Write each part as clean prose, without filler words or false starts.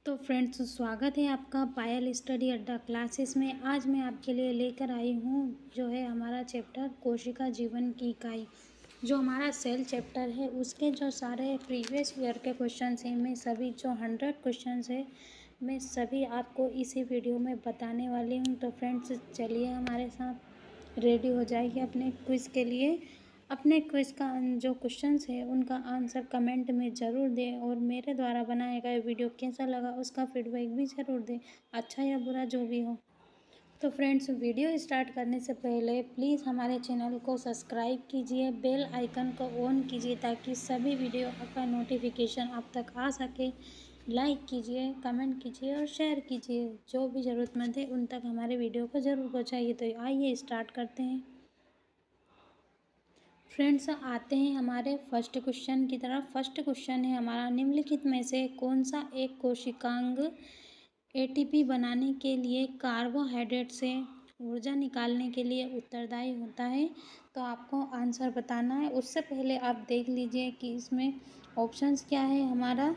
तो फ्रेंड्स, स्वागत है आपका पायल स्टडी अड्डा क्लासेस में। आज मैं आपके लिए लेकर आई हूँ जो है हमारा चैप्टर कोशिका जीवन की इकाई। जो हमारा सेल चैप्टर है उसके जो सारे प्रीवियस ईयर के क्वेश्चंस हैं, मैं सभी जो 100 क्वेश्चंस है मैं सभी आपको इसी वीडियो में बताने वाली हूँ। तो फ्रेंड्स, चलिए हमारे साथ रेडी हो जाइए अपने क्विज़ के लिए। अपने क्विज़ का जो क्वेश्चंस है उनका आंसर कमेंट में ज़रूर दें और मेरे द्वारा बनाया गया वीडियो कैसा लगा उसका फीडबैक भी ज़रूर दें, अच्छा या बुरा जो भी हो। तो फ्रेंड्स, वीडियो स्टार्ट करने से पहले प्लीज़ हमारे चैनल को सब्सक्राइब कीजिए, बेल आइकन को ऑन कीजिए ताकि सभी वीडियो का नोटिफिकेशन आप तक आ सके। लाइक कीजिए, कमेंट कीजिए और शेयर कीजिए। जो भी ज़रूरतमंद है उन तक हमारे वीडियो को ज़रूर पहुँचाइए। तो आइए स्टार्ट करते हैं। फ्रेंड्स, आते हैं हमारे फर्स्ट क्वेश्चन की तरफ। फर्स्ट क्वेश्चन है हमारा, निम्नलिखित में से कौन सा एक कोशिकांग एटीपी बनाने के लिए कार्बोहाइड्रेट से ऊर्जा निकालने के लिए उत्तरदायी होता है? तो आपको आंसर बताना है। उससे पहले आप देख लीजिए कि इसमें ऑप्शंस क्या है। हमारा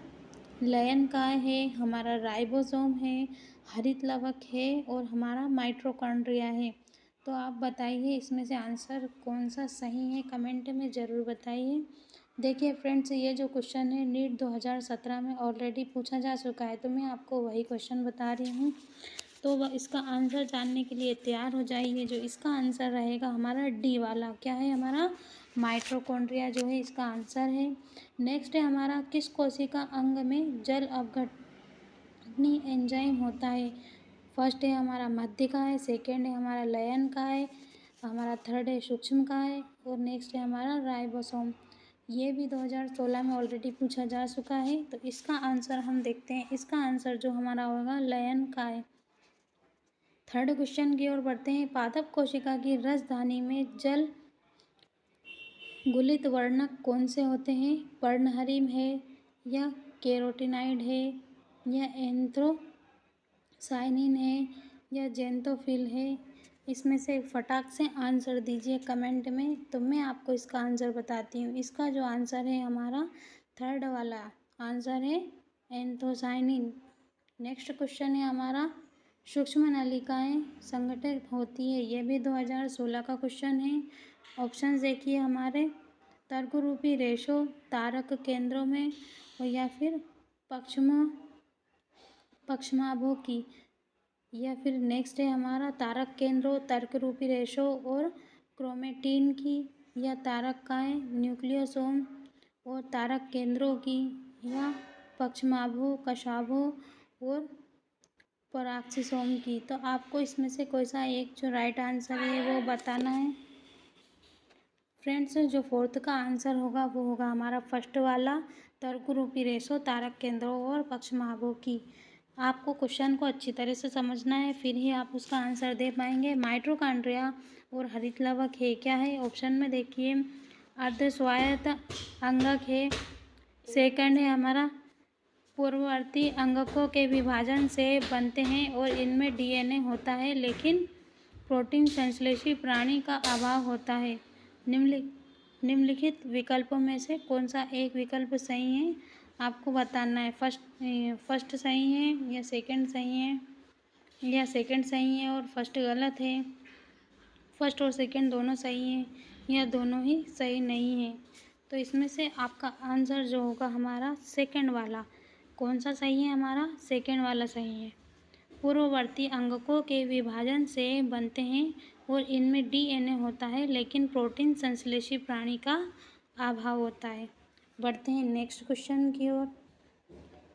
लयन काय है, हमारा राइबोसोम है, हरित लवक है और हमारा माइटोकॉन्ड्रिया है। तो आप बताइए इसमें से आंसर कौन सा सही है, कमेंट में ज़रूर बताइए। देखिए फ्रेंड्स, ये जो क्वेश्चन है नीट 2017 में ऑलरेडी पूछा जा चुका है, तो मैं आपको वही क्वेश्चन बता रही हूँ। तो वह इसका आंसर जानने के लिए तैयार हो जाइए। जो इसका आंसर रहेगा हमारा डी वाला, क्या है हमारा माइटोकॉन्ड्रिया जो है इसका आंसर है। नेक्स्ट है हमारा, किस कोशिका अंग में जल अपघटनी एंजाइम होता है? फर्स्ट है हमारा मध्य का है, सेकेंड है हमारा लयन का है, हमारा थर्ड है सूक्ष्म का है और नेक्स्ट है हमारा राइबोसोम। ये भी 2016 में ऑलरेडी पूछा जा चुका है। तो इसका आंसर हम देखते हैं। इसका आंसर जो हमारा होगा लयन का है। थर्ड क्वेश्चन की ओर बढ़ते हैं। पादप कोशिका की रसधानी में जल गुलित वर्णक कौन से होते हैं? पर्णहरिम है या कैरोटीनाइड है या एंथ्रोसाइनिन है या जेंटोफिल है? इसमें से फटाक से आंसर दीजिए कमेंट में। तो मैं आपको इसका आंसर बताती हूँ। इसका जो आंसर है हमारा थर्ड वाला आंसर है एंथ्रोसाइनिन। नेक्स्ट क्वेश्चन है हमारा, सूक्ष्म नलिकाएं संगठित होती है। ये भी 2016 का क्वेश्चन है। ऑप्शन देखिए हमारे, तर्करूपी रेशों, तारक केंद्रों में और या फिर पक्षमाभों की, या फिर नेक्स्ट है हमारा तारक केंद्रों, तर्करूपी रेशों और क्रोमेटिन की, या तारकाएं न्यूक्लियोसोम और तारक केंद्रों की, या पक्षमाभों, कशाभों और पराक्सीसोम की। तो आपको इसमें से कोई सा एक जो राइट आंसर है वो बताना है। फ्रेंड्स, जो फोर्थ का आंसर होगा वो होगा हमारा फर्स्ट वाला, तर्करूपी रेशों, तारक केंद्रों और पक्षमाभों की। आपको क्वेश्चन को अच्छी तरह से समझना है, फिर ही आप उसका आंसर दे पाएंगे। माइटोकॉन्ड्रिया और हरित लवक है, क्या है ऑप्शन में देखिए, अर्धस्वायत्त अंगक है, सेकंड है हमारा पूर्ववर्ती अंगकों के विभाजन से बनते हैं और इनमें डीएनए होता है लेकिन प्रोटीन संश्लेषी प्राणी का अभाव होता है। निम्नलिखित विकल्पों में से कौन सा एक विकल्प सही है आपको बताना है। फर्स्ट सही है या सेकंड सही है, या सेकंड सही है और फर्स्ट गलत है, फर्स्ट और सेकंड दोनों सही हैं या दोनों ही सही नहीं है। तो इसमें से आपका आंसर जो होगा हमारा सेकंड वाला, कौन सा सही है हमारा, सेकंड वाला सही है। पूर्ववर्ती अंगकों के विभाजन से बनते हैं और इनमें डीएनए होता है लेकिन प्रोटीन संश्लेषी प्राणी का अभाव होता है। बढ़ते हैं नेक्स्ट क्वेश्चन की ओर।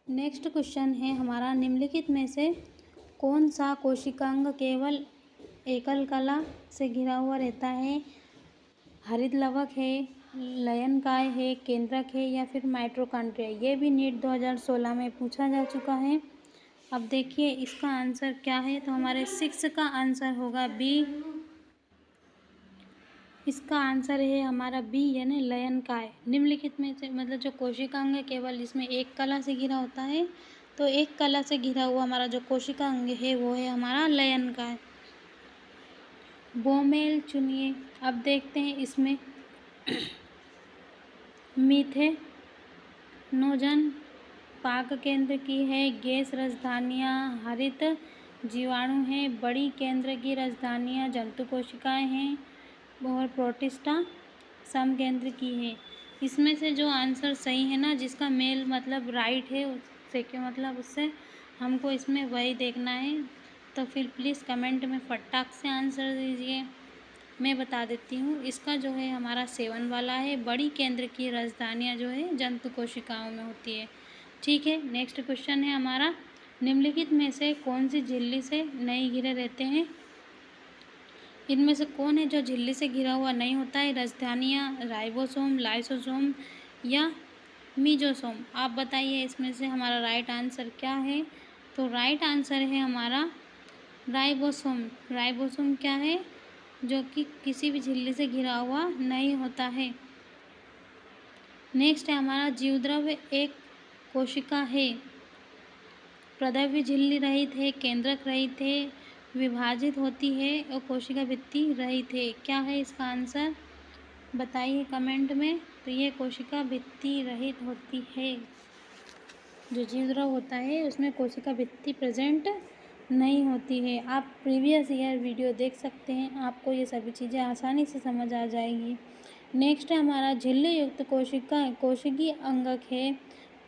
नेक्स्ट क्वेश्चन है हमारा, निम्नलिखित में से कौन सा कोशिकांग केवल एकल कला से घिरा हुआ रहता है? हरित लवक है, लयन काय है, केंद्रक है या फिर माइटोकॉन्ड्रिया। ये भी नीट 2016 में पूछा जा चुका है। अब देखिए इसका आंसर क्या है। तो हमारे 6 का आंसर होगा बी। इसका आंसर है हमारा बी यानी लयन काय। निम्नलिखित में से मतलब जो कोशिकांग है केवल इसमें एक कला से घिरा होता है, तो एक कला से घिरा हुआ हमारा जो कोशिकांग है वो है हमारा लयन काय। बोमेल चुनिए। अब देखते हैं इसमें मीथेनोजन पाक केंद्र की है। गैस राजधानियाँ हरित जीवाणु हैं। बड़ी केंद्र की राजधानियाँ जंतु कोशिकाएं हैं और प्रोटिस्टा सम केंद्र की है। इसमें से जो आंसर सही है ना, जिसका मेल मतलब राइट है, उससे क्या मतलब उससे हमको इसमें वही देखना है। तो फिर प्लीज़ कमेंट में फटाक से आंसर दीजिए। मैं बता देती हूँ, इसका जो है हमारा 7 वाला है। बड़ी केंद्र की राजधानियाँ जो है जंतु कोशिकाओं में होती है। ठीक है, नेक्स्ट क्वेश्चन है हमारा, निम्नलिखित में से कौन सी झिल्ली से नहीं घिरे रहते हैं? इनमें से कौन है जो झिल्ली से घिरा हुआ नहीं होता है? राजधानियाँ, राइबोसोम, लाइसोसोम या मीजोसोम? आप बताइए इसमें से हमारा राइट आंसर क्या है? तो राइट आंसर है हमारा राइबोसोम। राइबोसोम क्या है? जो कि किसी भी झिल्ली से घिरा हुआ नहीं होता है। नेक्स्ट है हमारा, जीवद्रव्य एक कोशिका है। प्रद्रव्य झिल्ली रहित है, केंद्रक रहित है, विभाजित होती है और कोशिका भित्ति रहित है। क्या है इसका आंसर? बताइए कमेंट में। तो ये कोशिका भित्ति रहित होती है। जो जीवद्रव्य होता है उसमें कोशिका भित्ति प्रेजेंट नहीं होती है। आप प्रीवियस ईयर वीडियो देख सकते हैं, आपको ये सभी चीज़ें आसानी से समझ आ जाएगी। नेक्स्ट है हमारा, झिल्ली युक्त कोशिकीय अंगक है।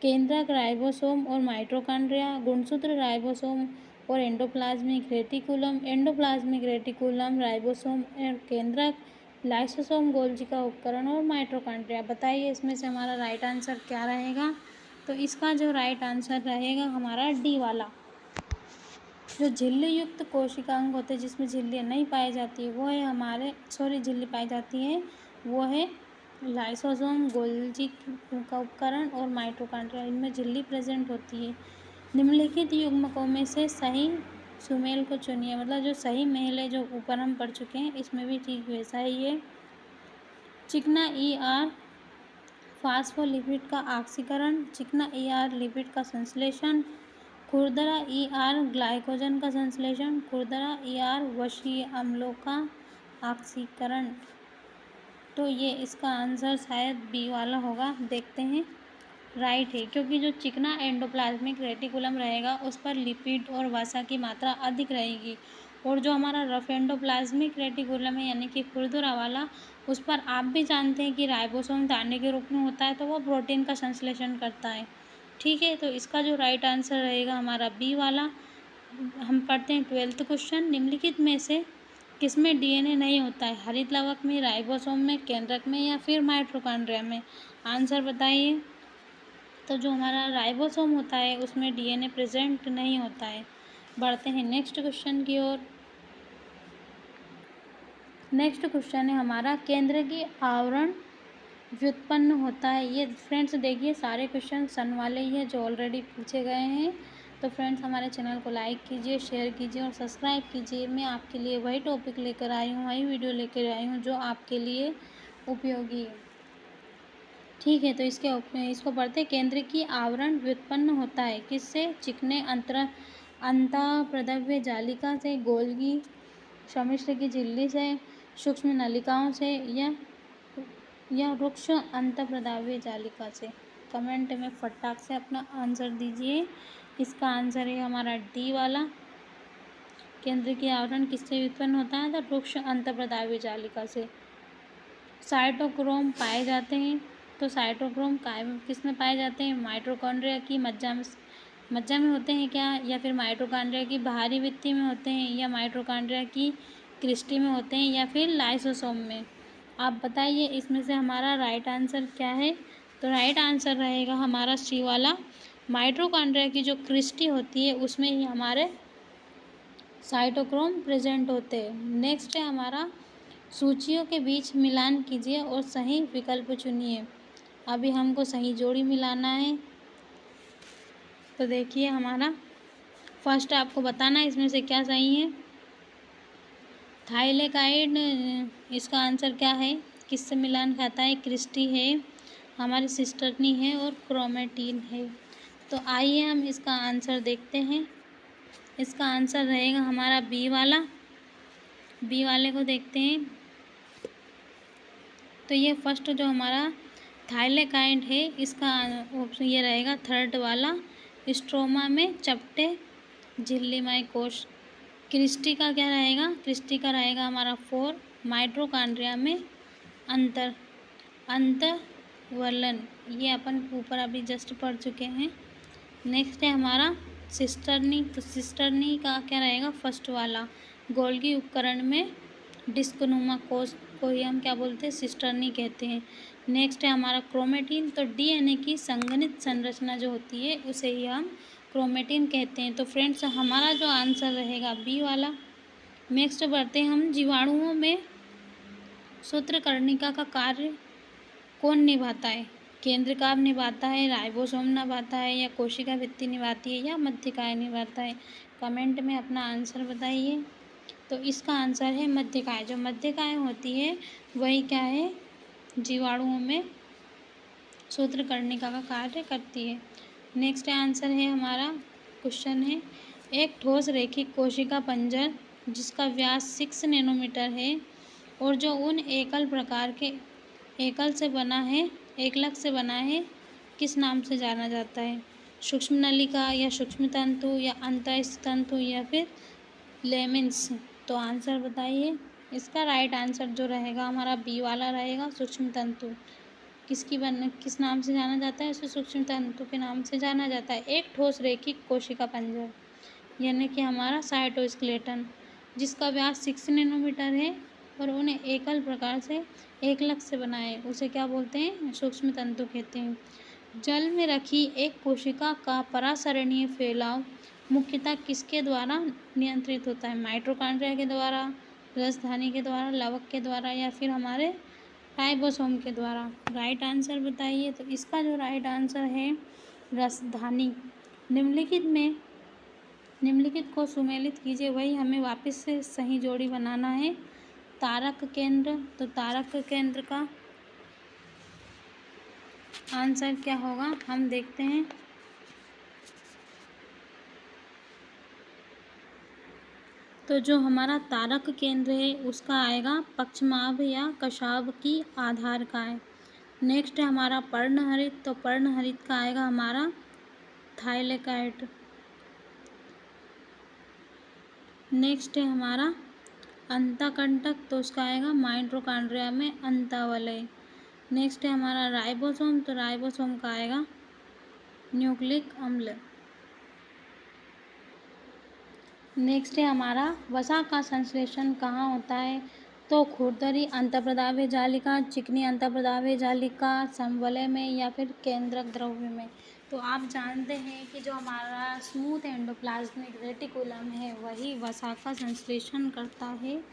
केंद्रक राइबोसोम और माइटोकॉन्ड्रिया, गुणसूत्र राइबोसोम और endoplasmic reticulum, endoplasmic reticulum, ribosome और केंद्रक, लाइसोसोम गोल्जी का उपकरण और माइटोकॉन्ड्रिया। बताइए इसमें से हमारा राइट आंसर क्या रहेगा? तो इसका जो राइट आंसर रहेगा हमारा डी वाला। जो झिल्ली युक्त कोशिकांग होते हैं जिसमें झिल्लियाँ नहीं पाई जाती है वो है हमारे झिल्ली पाई जाती है वो है लाइसोसोम, गोल्जी का उपकरण और माइटोकॉन्ड्रिया। इनमें झिल्ली प्रेजेंट होती है। निम्नलिखित युग्मकों में से सही सुमेल को चुनिए। मतलब जो सही मेल है, जो ऊपर हम पढ़ चुके हैं, इसमें भी ठीक वैसा ही है। चिकना ER फास्फोलिपिड का ऑक्सीकरण, चिकना ER लिपिड का संश्लेषण, खुरदरा ER ग्लाइकोजन का संश्लेषण, खुरदरा ER वशीय अम्लों का ऑक्सीकरण। तो ये इसका आंसर शायद बी वाला होगा। देखते हैं। राइट है, क्योंकि जो चिकना एंडोप्लाज्मिक रेटिकुलम रहेगा उस पर लिपिड और वसा की मात्रा अधिक रहेगी, और जो हमारा रफ एंडोप्लाज्मिक रेटिकुलम है यानी कि खुरदरा वाला, उस पर आप भी जानते हैं कि राइबोसोम दाने के रूप में होता है, तो वो प्रोटीन का संश्लेषण करता है। ठीक है, तो इसका जो राइट आंसर रहेगा हमारा बी वाला। हम पढ़ते हैं 12th क्वेश्चन, निम्नलिखित में से किसमें DNA नहीं होता है? हरित लवक में, राइबोसोम में, केंद्रक में या फिर माइटोकॉन्ड्रिया में? आंसर बताइए। तो जो हमारा राइबोसोम होता है उसमें DNA प्रेजेंट नहीं होता है। बढ़ते हैं नेक्स्ट क्वेश्चन की ओर। नेक्स्ट क्वेश्चन है हमारा, केंद्र की आवरण व्युत्पन्न होता है। ये फ्रेंड्स देखिए सारे क्वेश्चन सन वाले ही हैं जो ऑलरेडी पूछे गए हैं। तो फ्रेंड्स हमारे चैनल को लाइक कीजिए, शेयर कीजिए और सब्सक्राइब कीजिए। मैं आपके लिए वही टॉपिक लेकर आई हूँ, वही वीडियो लेकर आई हूँ जो आपके लिए उपयोगी है। ठीक है, तो इसको पढ़ते हैं। केंद्र की आवरण व्युत्पन्न होता है किससे? चिकने अंतःप्रद्रव्य जालिका से, गोल्गी सम्मिश्र की झिल्ली से, सूक्ष्म नलिकाओं से या रुक्ष अंतःप्रद्रव्य जालिका से? कमेंट में फटाक से अपना आंसर दीजिए। इसका आंसर है हमारा डी वाला। केंद्र की आवरण किससे व्युत्पन्न होता है? तो रुक्ष अंतःप्रद्रव्य जालिका से। साइटोक्रोम पाए जाते हैं, तो साइटोक्रोम किस में पाए जाते हैं? माइटोकॉन्ड्रिया की मज्जा में होते हैं क्या, या फिर माइटोकॉन्ड्रिया की बाहरी भित्ति में होते हैं, या माइटोकॉन्ड्रिया की क्रिस्टी में होते हैं, या फिर लाइसोसोम में? आप बताइए इसमें से हमारा राइट आंसर क्या है? तो राइट आंसर रहेगा हमारा सी वाला। माइटोकॉन्ड्रिया की जो क्रिस्टी होती है उसमें ही हमारे साइटोक्रोम प्रेजेंट होते हैं। नेक्स्ट है हमारा, सूचियों के बीच मिलान कीजिए और सही विकल्प चुनिए। अभी हमको सही जोड़ी मिलाना है। तो देखिए हमारा फर्स्ट आपको बताना है इसमें से क्या सही है। थाइलेकाइड, इसका आंसर क्या है? किससे मिलान खाता है? क्रिस्टी है, हमारी सिस्टर्नी है और क्रोमेटीन है। तो आइए हम इसका आंसर देखते हैं। इसका आंसर रहेगा हमारा बी वाला। बी वाले को देखते हैं। तो ये फर्स्ट जो हमारा थाइलेकाइड है, इसका ऑप्शन ये रहेगा थर्ड वाला। स्ट्रोमा में चपटे झिल्लीमय कोश। क्रिस्टी का क्या रहेगा? क्रिस्टी का रहेगा हमारा 4। माइटोकॉन्ड्रिया में अंतर अंतर्वलन, ये अपन ऊपर अभी जस्ट पढ़ चुके हैं। नेक्स्ट है हमारा सिस्टर्नी। तो सिस्टर्नी का क्या रहेगा? फर्स्ट वाला। गोल्गी उपकरण में डिस्कनुमा कोश को ही हम क्या बोलते हैं? सिस्टर्नी कहते हैं। नेक्स्ट है हमारा क्रोमेटिन। तो डीएनए की संघनित संरचना जो होती है उसे ही हम क्रोमेटिन कहते हैं। तो फ्रेंड्स हमारा जो आंसर रहेगा बी वाला। नेक्स्ट बढ़ते हैं हम, जीवाणुओं में सूत्रकर्णिका का कार्य कौन निभाता है? केंद्रकाभ निभाता है, राइबोसोम निभाता है, या कोशिका भित्ति निभाती है, या मध्यकाय निभाता है? कमेंट में अपना आंसर बताइए। तो इसका आंसर है मध्यकाय। जो मध्यकाय होती है वही क्या है? जीवाणुओं में सूत्रकर्णिका का कार्य करती है। नेक्स्ट आंसर है हमारा, क्वेश्चन है, एक ठोस रैखिक कोशिका पंजर जिसका व्यास 6 नैनोमीटर है और जो उन एकल प्रकार के एकल से बना है, एकलक से बना है, किस नाम से जाना जाता है? सूक्ष्म नलिका, या सूक्ष्म तंतु, या अंतःस्थतंतु, या फिर लेमिन्स? तो आंसर बताइए। इसका राइट आंसर जो रहेगा हमारा बी वाला रहेगा, सूक्ष्म तंतु। किस नाम से जाना जाता है? इसे सूक्ष्म तंतु के नाम से जाना जाता है। एक ठोस रैखिक कोशिका पंजर यानी कि हमारा साइटोस्केलेटन जिसका व्यास 6 नैनोमीटर है और उन्हें एकल प्रकार से एकलक से बना है, उसे क्या बोलते हैं? सूक्ष्म तंतु कहते हैं। जल में रखी एक कोशिका का परासरणीय फैलाव मुख्यतः किसके द्वारा नियंत्रित होता है? माइटोकॉन्ड्रिया के द्वारा, रसधानी के द्वारा, लवक के द्वारा, या फिर हमारे राइबोसोम के द्वारा? राइट आंसर बताइए। तो इसका जो राइट आंसर है रसधानी। निम्नलिखित को सुमेलित कीजिए, वही हमें वापस से सही जोड़ी बनाना है। तारक केंद्र। तो तारक केंद्र का आंसर क्या होगा हम देखते हैं। तो जो हमारा तारक केंद्र है उसका आएगा पक्षमाभ या कशाभ की आधार का है। नेक्स्ट है हमारा पर्णहरित। तो पर्णहरित का आएगा हमारा थाइलेकाइड। नेक्स्ट है हमारा अंतःकंटक। तो उसका आएगा माइटोकॉन्ड्रिया में अंतःवलय। नेक्स्ट है हमारा राइबोसोम। तो राइबोसोम का आएगा न्यूक्लिक अम्ल। नेक्स्ट है हमारा वसा का संश्लेषण कहाँ होता है? तो खुरदरी अंतःप्रदाव्य जालिका, चिकनी अंतःप्रदाव्य जालिका, समवलय में, या फिर केंद्रक द्रव्य में? तो आप जानते हैं कि जो हमारा स्मूथ एंडोप्लाज्मिक रेटिकुलम है वही वसा का संश्लेषण करता है।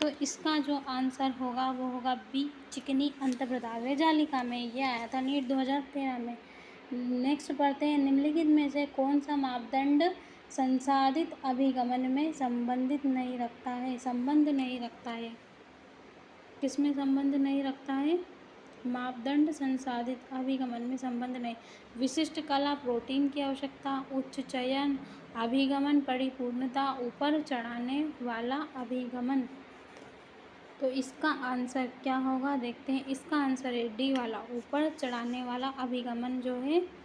तो इसका जो आंसर होगा वो होगा बी, चिकनी अंतःप्रदाव्य जालिका में। यह आया था नीट 2013 में। नेक्स्ट पढ़ते हैं, निम्नलिखित में से कौन सा मापदंड संसाधित अभिगमन में संबंध नहीं रखता है? किसमें संबंध नहीं रखता है? मापदंड संसाधित अभिगमन में संबंध नहीं। विशिष्ट कला, प्रोटीन की आवश्यकता, उच्च चयन, अभिगमन परिपूर्णता, ऊपर चढ़ाने वाला अभिगमन? तो इसका आंसर क्या होगा देखते हैं। इसका आंसर है डी वाला, ऊपर चढ़ाने वाला अभिगमन जो है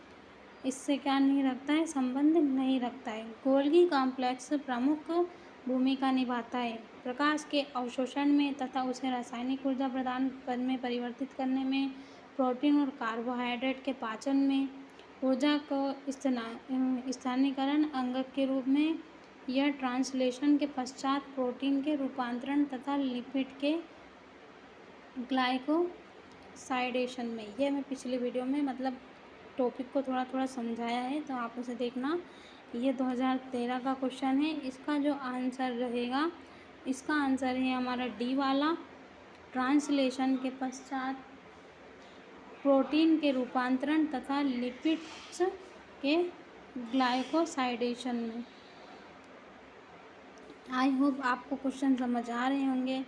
इससे क्या नहीं रखता है? संबंध नहीं रखता है। गोल्गी कॉम्प्लेक्स प्रमुख भूमिका निभाता है प्रकाश के अवशोषण में तथा उसे रासायनिक ऊर्जा प्रदान में परिवर्तित करने में, प्रोटीन और कार्बोहाइड्रेट के पाचन में, ऊर्जा को स्थानीयकरण अंगक के रूप में, यह ट्रांसलेशन के पश्चात प्रोटीन के रूपांतरण तथा लिपिड के ग्लाइकोसाइडेशन में। यह मैं पिछली वीडियो में मतलब टॉपिक को थोड़ा थोड़ा समझाया है, तो आप उसे देखना। ये 2013 का क्वेश्चन है। इसका जो आंसर रहेगा, इसका आंसर है हमारा डी वाला, ट्रांसलेशन के पश्चात प्रोटीन के रूपांतरण तथा लिपिड्स के ग्लाइकोसाइडेशन में। आई होप आपको क्वेश्चन समझ आ रहे होंगे।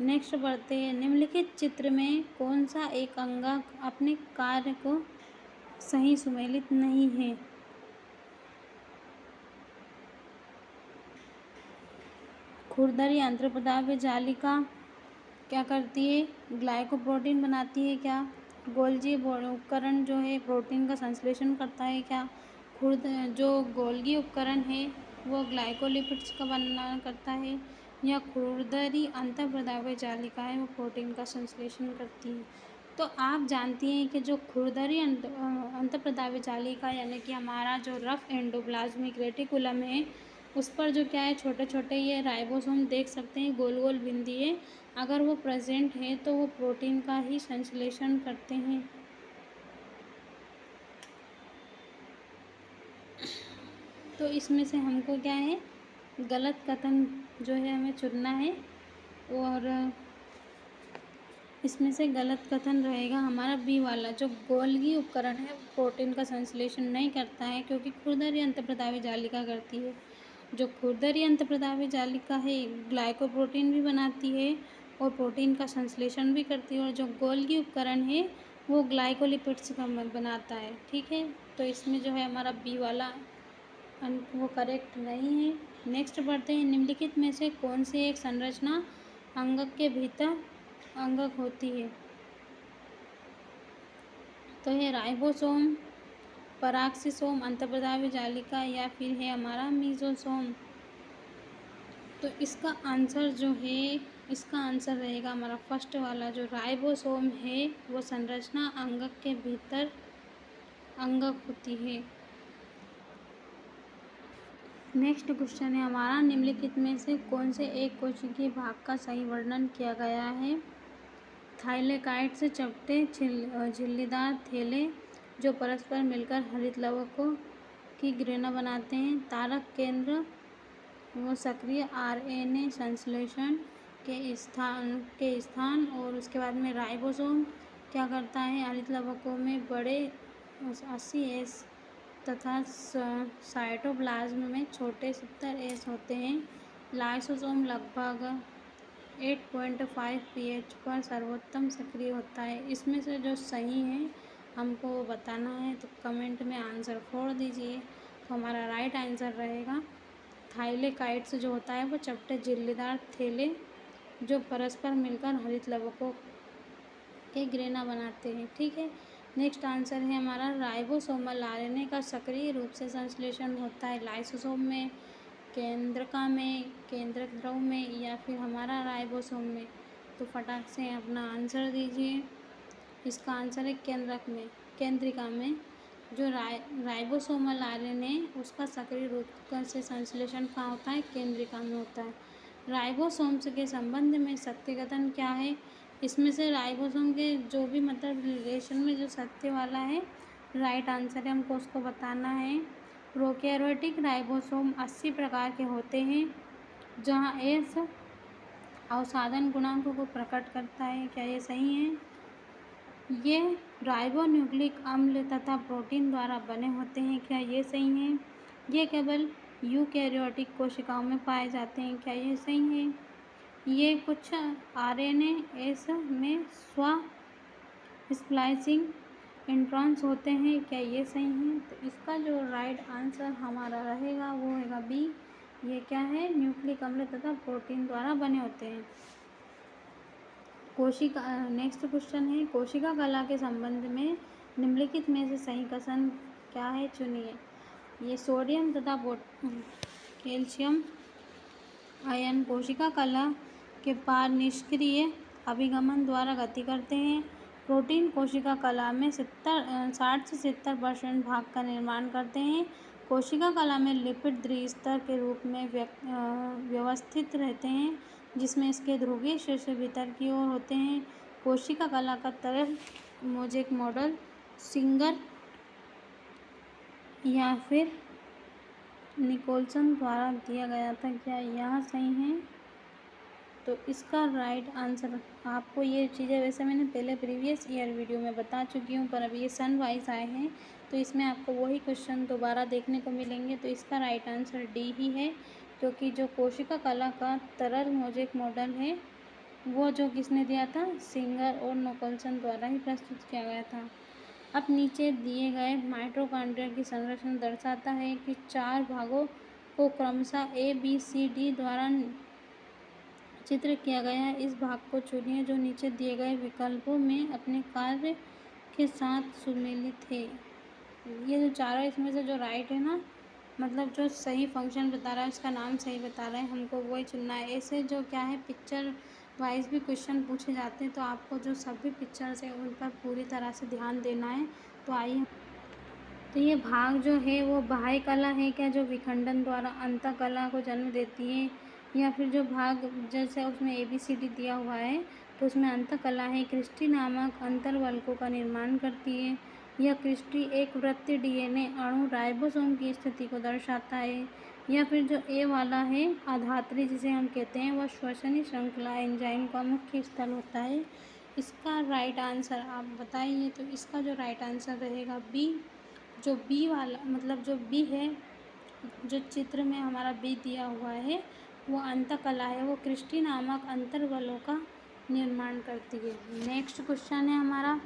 नेक्स्ट बढ़ते हैं, निम्नलिखित चित्र में कौन सा एक अंगक अपने कार्य को सही सुमेलित नहीं है? खुरदरी अंतःप्रदाव्य जालिका क्या करती है? ग्लाइकोप्रोटीन बनाती है क्या? गोल्जी उपकरण जो है प्रोटीन का संश्लेषण करता है क्या? खुर्द जो गोल्गी उपकरण है वो ग्लाइकोलिपिड्स का बनना करता है, या खुरदरी अंतःप्रदाव्य जालिका है वो प्रोटीन का संश्लेषण करती है। तो आप जानती हैं कि जो खुरदरी अंतःप्रदाव्य जालिका यानी कि हमारा जो रफ एंडोप्लाज्मिक रेटिकुलम है, उस पर जो क्या है छोटे छोटे ये राइबोसोम देख सकते हैं, गोल गोल बिंदिए। अगर वो प्रेजेंट है तो वो प्रोटीन का ही संश्लेषण करते हैं। तो इसमें से हमको क्या है गलत कथन जो है हमें चुनना है, और इसमें से गलत कथन रहेगा हमारा बी वाला। जो गोल्गी उपकरण है वो प्रोटीन का संश्लेषण नहीं करता है, क्योंकि खुरदरी अंतःप्रदाव्य जालिका करती है। जो खुरदरी अंतःप्रदाव्य जालिका है ग्लाइकोप्रोटीन भी बनाती है और प्रोटीन का संश्लेषण भी करती है, और जो गोल्गी उपकरण है वो ग्लाइकोलिपिड्स का बनाता है। ठीक है, तो इसमें जो है हमारा बी वाला वो करेक्ट नहीं है। नेक्स्ट बढ़ते हैं, निम्नलिखित में से कौन सी एक संरचना अंगक के भीतर अंगक होती है? तो ये राइबोसोम, पराक्सीसोम, अंतःप्रदाव्य जालिका, या फिर है हमारा मीजोसोम। तो इसका आंसर जो है, इसका आंसर रहेगा हमारा फर्स्ट वाला। जो राइबोसोम है वो संरचना अंगक के भीतर अंगक होती है। नेक्स्ट क्वेश्चन है हमारा, निम्नलिखित में से कौन से एक कोशिकीय भाग का सही वर्णन किया गया है? थाइलेकाइड से चपटे झिल्लीदार थैले जो परस्पर मिलकर हरित लवकों की ग्रेना बनाते हैं। तारक केंद्र वो सक्रिय आरएनए संश्लेषण के स्थान और उसके बाद में राइबोसोम क्या करता है? हरित लवकों में बड़े 80S तथा साइटोप्लाज्म में छोटे 70S होते हैं। लाइसोसोम लगभग 8.5 pH पर सर्वोत्तम सक्रिय होता है। इसमें से जो सही है हमको वो बताना है, तो कमेंट में आंसर फोड़ दीजिए। तो हमारा राइट आंसर रहेगा थाइलेकाइड्स जो होता है वो चपटे झिल्लीदार थैले जो परस्पर मिलकर हरित लवकों के ग्रेना बनाते हैं। ठीक है, नेक्स्ट आंसर है हमारा राइबोसोमल आरएनए का सक्रिय रूप से संश्लेषण होता है लाइसोसोम में, केंद्रका में, केंद्रक द्रव में, या फिर हमारा राइबोसोम में। तो फटाक से अपना आंसर दीजिए। इसका आंसर है केंद्रक में, केंद्रिका में। जो राइबोसोमल आरएनए उसका सक्रिय रूप से संश्लेषण कहाँ होता है? केंद्रिका में होता है। राइबोसोम्स के संबंध में सत्य कथन क्या है? इसमें से राइबोसोम के जो भी मतलब रिलेशन में जो सत्य वाला है राइट आंसर है, हमको उसको बताना है। प्रोकैरियोटिक राइबोसोम 80 प्रकार के होते हैं, जहाँ एस अवसादन गुणांक को प्रकट करता है। क्या ये सही है? ये राइबोन्यूक्लिक अम्ल तथा प्रोटीन द्वारा बने होते हैं। क्या ये सही है? ये केवल यूकैरियोटिक कोशिकाओं में पाए जाते हैं। क्या ये सही है? ये कुछ आरएनएस में स्व स्प्लाइसिंग इंट्रॉन्स होते हैं। क्या ये सही है? तो इसका जो राइट आंसर हमारा रहेगा वो होगा बी। ये क्या है? न्यूक्लिक अम्ल तथा प्रोटीन द्वारा बने होते हैं। कोशिका नेक्स्ट क्वेश्चन है, कोशिका कला के संबंध में निम्नलिखित में से सही कथन क्या है? चुनिए। ये सोडियम तथा कैल्शियम आयन कोशिका कला के पार निष्क्रिय अभिगमन द्वारा गति करते हैं। प्रोटीन कोशिका कला में 60 से 70% भाग का निर्माण करते हैं। कोशिका कला में लिपिड द्विस्तर के रूप में व्यवस्थित रहते हैं, जिसमें इसके ध्रुवीय शीर्ष भीतर की ओर होते हैं। कोशिका कला का तरल मोज़ेक मॉडल सिंगर या फिर निकोलसन द्वारा दिया गया था। क्या यह सही है? तो इसका राइट आंसर, आपको ये चीज़ें वैसे मैंने पहले प्रीवियस ईयर वीडियो में बता चुकी हूँ, पर अभी ये सन वाइज आए हैं तो इसमें आपको वही क्वेश्चन दोबारा देखने को मिलेंगे। तो इसका राइट आंसर डी ही है, क्योंकि जो कोशिका कला का तरल मोज़ेक मॉडल है वो जो किसने दिया था? सिंगर और निकोलसन द्वारा ही प्रस्तुत किया गया था। अब नीचे दिए गए माइटोकॉन्ड्रिया की संरचना दर्शाता है कि 4 भागों को क्रमशः ABCD द्वारा चित्र किया गया है। इस भाग को चुनिए जो नीचे दिए गए विकल्पों में अपने कार्य के साथ सुमेलित है। ये जो चारों इसमें से जो राइट है ना, मतलब जो सही फंक्शन बता रहा है, उसका नाम सही बता रहा है, हमको वही चुनना है। ऐसे जो क्या है, पिक्चर वाइज भी क्वेश्चन पूछे जाते हैं, तो आपको जो सभी पिक्चर्स हैं उन पर पूरी तरह से ध्यान देना है। तो आइए, तो ये भाग जो है वो बाह्य कला है क्या, जो विखंडन द्वारा अंतः कला को जन्म देती है, या फिर जो भाग जैसे उसमें ABCD दिया हुआ है तो उसमें अंतः कला है, क्रिस्टी नामक अंतर्वल्कों का निर्माण करती है, या क्रिस्टी एक वृत्तीय DNA अणु राइबोसोम की स्थिति को दर्शाता है, या फिर जो ए वाला है आधात्री जिसे हम कहते हैं, वह श्वसनी श्रृंखला एंजाइम का मुख्य स्थल होता है। इसका राइट आंसर आप बताइए। तो इसका जो राइट आंसर रहेगा बी। जो बी वाला मतलब जो बी है, जो चित्र में हमारा बी दिया हुआ है वो अंतकला है, वो क्रिस्टी नामक अंतर्वलों का निर्माण करती है। नेक्स्ट क्वेश्चन है हमारा,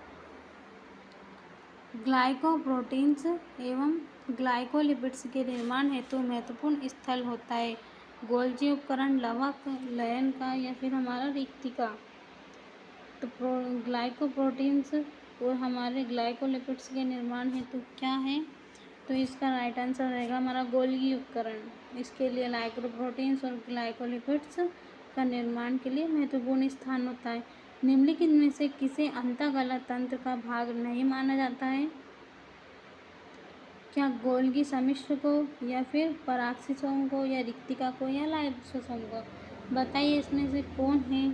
ग्लाइकोप्रोटीन्स एवं ग्लाइकोलिपिड्स के निर्माण हेतु महत्वपूर्ण स्थल होता है। गोल्जी उपकरण, लवक, लयन का, या फिर हमारा रिक्तिका। तो ग्लाइकोप्रोटीन्स और हमारे ग्लाइकोलिपिड्स के निर्माण हेतु क्या है, तो इसका राइट आंसर रहेगा हमारा गोल्गी उपकरण। इसके लिए ग्लाइकोप्रोटीन्स और ग्लाइकोलिपिड्स का निर्माण के लिए महत्वपूर्ण स्थान होता है। निम्नलिखित में से किसे अंतःगलत तंत्र का भाग नहीं माना जाता है, क्या गोल्गी सम्मिश्र को, या फिर पराक्सीसोम को, या रिक्तिका को, या लाइसोसोम को। बताइए इसमें से कौन है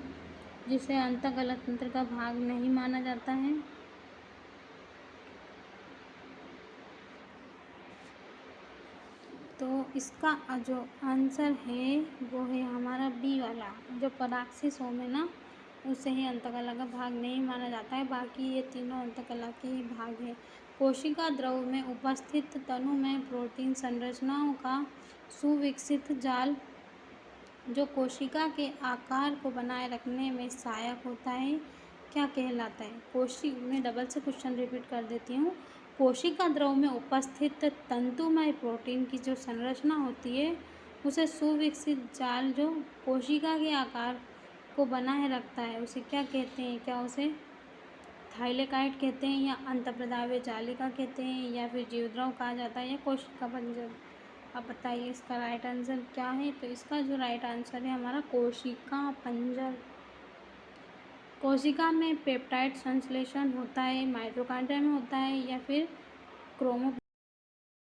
जिसे अंतःगलत तंत्र का भाग नहीं माना जाता है। तो इसका जो आंसर है वो है हमारा बी वाला, जो पराक्सीसोम है ना, उसे ही अंतकला का भाग नहीं माना जाता है, बाकी ये तीनों अंतकला के ही भाग है। कोशिका द्रव में उपस्थित तनु में प्रोटीन संरचनाओं का सुविकसित जाल जो कोशिका के आकार को बनाए रखने में सहायक होता है, क्या कहलाता है। मैं डबल से क्वेश्चन रिपीट कर देती हूँ। कोशिका द्रव में उपस्थित तंतुमय प्रोटीन की जो संरचना होती है उसे सुविकसित जाल जो कोशिका के आकार को बनाए रखता है उसे क्या कहते हैं, क्या उसे थाइलेकाइड कहते हैं, या अंतःप्रदाव्य जालिका कहते हैं, या फिर जीवद्रव कहा जाता है, या कोशिका पंजर। अब बताइए इसका राइट आंसर क्या है। तो इसका जो राइट आंसर है हमारा कोशिका पंजर। कोशिका में पेप्टाइड संश्लेषण होता है, माइटोकॉन्ड्रिया में होता है, या फिर क्रोमो